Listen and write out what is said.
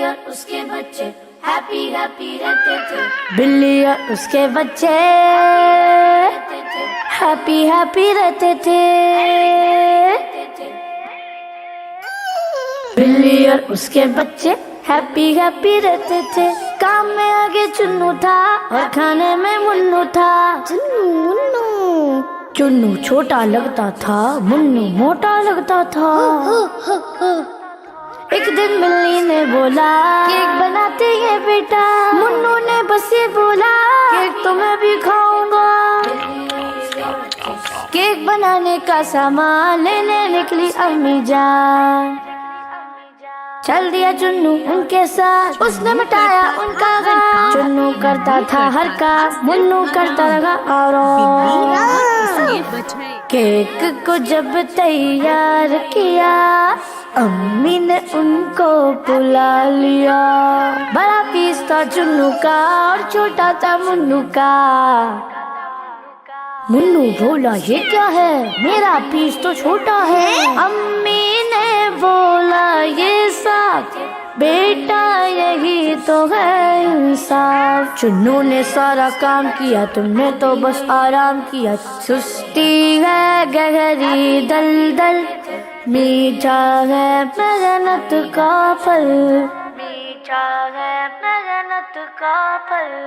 और उसके बच्चे हैप्पी हैप्पी रहते थे। बिल्ली और उसके बच्चे हैप्पी हैप्पी रहते थे। बिल्ली और उसके बच्चे हैप्पी हैप्पी रहते थे। काम में आगे चुन्नू था और खाने में मुन्नू था। चुन्नू छोटा लगता था, मुन्नू मोटा लगता था। एक दिन बिल्ली ने बोला केक बनाते हैं बेटा। मुन्नू ने बस ये बोला केक तो मैं भी खाऊंगा। केक बनाने का सामान लेने निकली अम्मी जान। चल दिया चुन्नू उनके साथ, उसने मिटाया उनका गम। चुन्नू करता था हर काम, मुन्नू करता लगा आराम। केक को जब तैयार किया, अम्मी ने उनको बुला लिया। बड़ा पीस था चुन्नू का और छोटा था मुन्नू का। मुन्नू बोला ये क्या है, मेरा पीस तो छोटा है। अम्मी ने बोला ये साफ बेटा यही तो है इंसाफ। चुन्नू ने सारा काम किया, तुमने तो बस आराम किया। सुस्ती है गहरी दलदल, मीठा है मेहनत का फल। मीठा है मेहनत का फल।